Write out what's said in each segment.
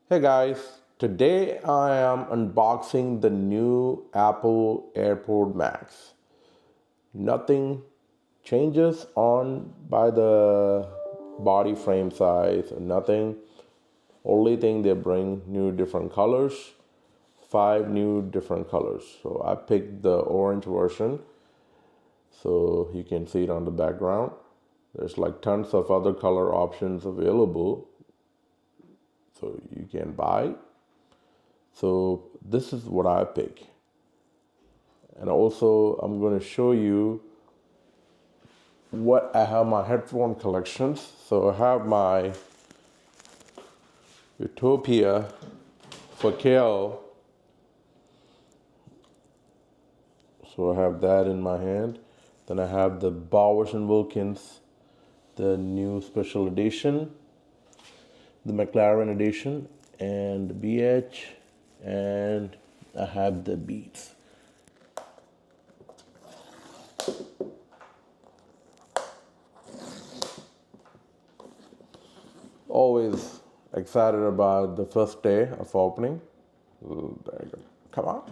Hey guys, today I am unboxing the new Apple AirPod Max. Nothing changes on by the body frame size, nothing. Only thing they bring new different colors, five new different colors. So I picked the orange version so you can see it on the background. There's like tons of other color options available so you can buy. So this is what I pick. And also I'm going to show you what I have my headphone collections. So I have my Utopia for Kale. So I have that in my hand. Then I have the Bowers and Wilkins, the new special edition, the McLaren edition, and the BH, and I have the Beats. Always excited about the first day of opening. Ooh, there you go. Come on.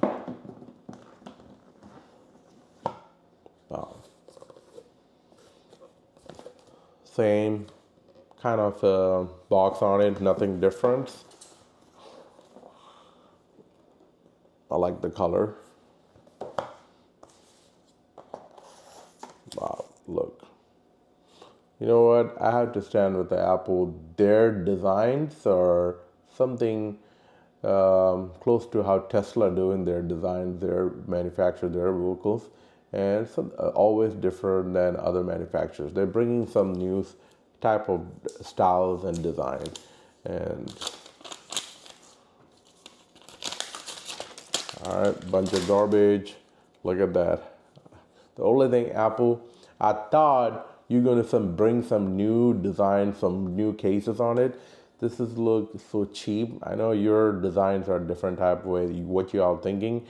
Wow. Same kind of box on it, nothing different. I like the color. Wow, look. You know what? I have to stand with the Apple. Their designs are something close to how Tesla doing their designs, their manufacture their vehicles, and some always different than other manufacturers. They're bringing some new type of styles and design, and all right, bunch of garbage. Look at that. The only thing Apple, I thought you're gonna bring some new design, some new cases on it. This is look so cheap. I know your designs are different type of way. What you are thinking,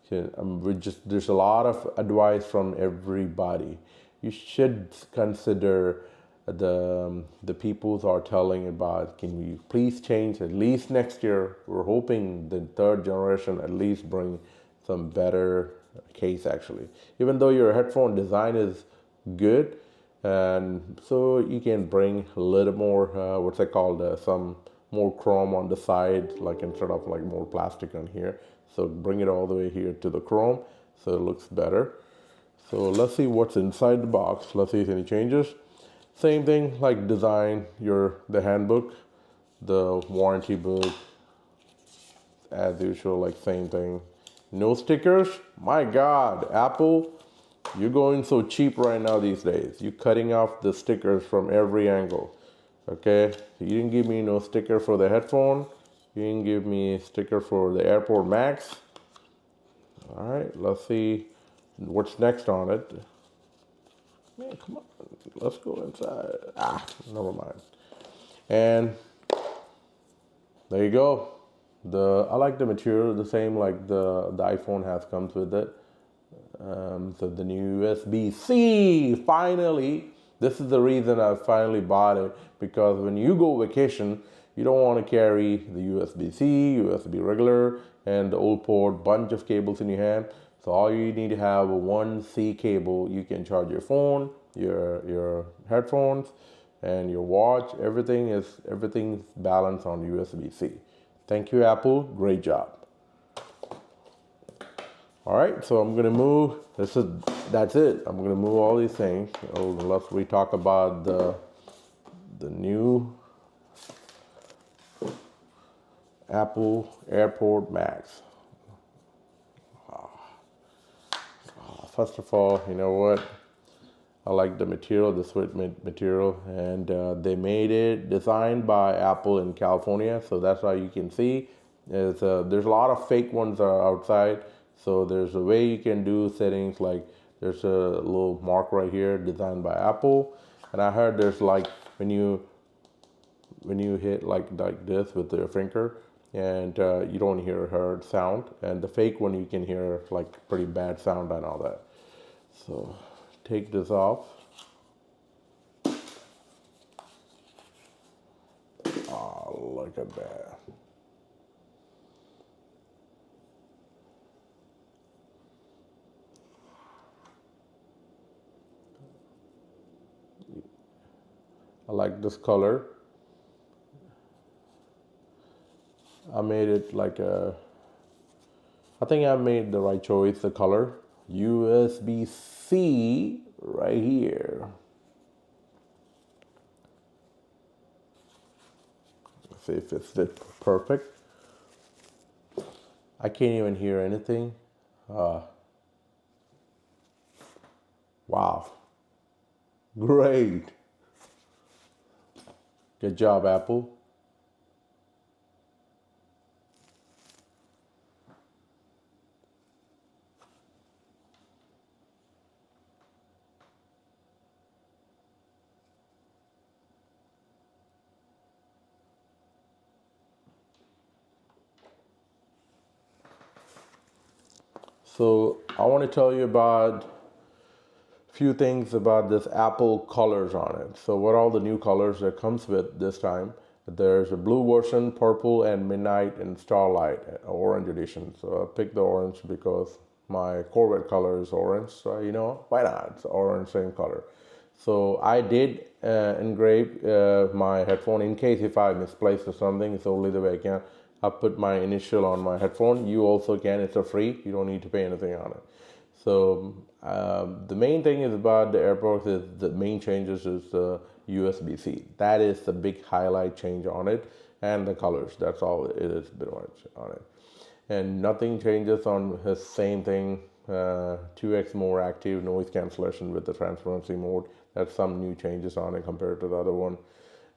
there's a lot of advice from everybody. You should consider the people who are telling about. Can you please change at least next year? We're hoping the third generation at least bring some better case actually. Even though your headphone design is good, and so you can bring a little more what's it called some more chrome on the side, like instead of like more plastic on here. So bring it all the way here to the chrome so it looks better. So let's see what's inside the box. Let's see if any changes. Same thing like design, the handbook, the warranty book, as usual, like same thing. No stickers. My God, Apple, you're going so cheap right now these days. You're cutting off the stickers from every angle. Okay, you didn't give me no sticker for the headphone. You didn't give me a sticker for the AirPod Max. All right, let's see what's next on it. Man, come on, let's go inside. Never mind. And there you go. I like the material, the same like the iPhone has comes with it. So the new USB-C, finally. This is the reason I finally bought it, because when you go vacation, you don't want to carry the USB-C, USB regular, and the old port, bunch of cables in your hand. So all you need to have a one C cable. You can charge your phone, your headphones, and your watch. Everything's balanced on USB-C. Thank you, Apple. Great job. All right, so I'm gonna move. That's it. I'm gonna move all these things. Unless we talk about the new Apple AirPod Max. First of all, you know what? I like the material, the sweat material, and they made it designed by Apple in California. So that's why you can see there's a lot of fake ones outside. So there's a way you can do settings, like there's a little mark right here designed by Apple. And I heard there's like when you hit like this with your finger, and you don't hear her sound, and the fake one you can hear like pretty bad sound and all that. So take this off. Oh, look at that. I like this color. I made it like a, I think I made the right choice, the color. USB-C right here. Let's see if it's fit perfect. I can't even hear anything. Wow. Great. Good job, Apple. So I want to tell you about a few things about this Apple colors on it. So what are all the new colors that comes with this time? There's a blue version, purple, and midnight and starlight, orange edition. So I picked the orange because my Corvette color is orange. So why not? It's orange, same color. So I did engrave my headphone in case if I misplaced or something. It's only the way I can. I put my initial on my headphone. You also can. It's a free. You don't need to pay anything on it. So the main thing is about the AirPods is the main changes is the USB-C. That is the big highlight change on it, and the colors. That's all it is pretty much on it. And nothing changes on his same thing. 2x more active noise cancellation with the transparency mode. That's some new changes on it compared to the other one.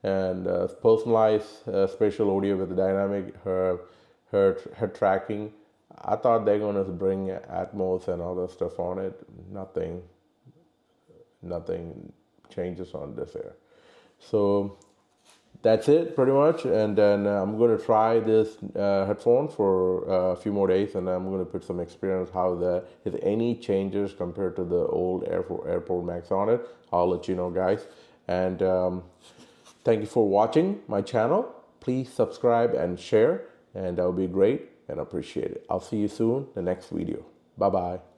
And personalized spatial audio with the dynamic head tracking. I thought they're gonna bring Atmos and other stuff on it. Nothing changes on this here. So that's it pretty much. And then I'm gonna try this headphone for a few more days, and I'm gonna put some experience how if any changes compared to the old AirPod Max on it. I'll let you know, guys. And thank you for watching my channel. Please subscribe and share, and that would be great and appreciate it. I'll see you soon in the next video. Bye bye.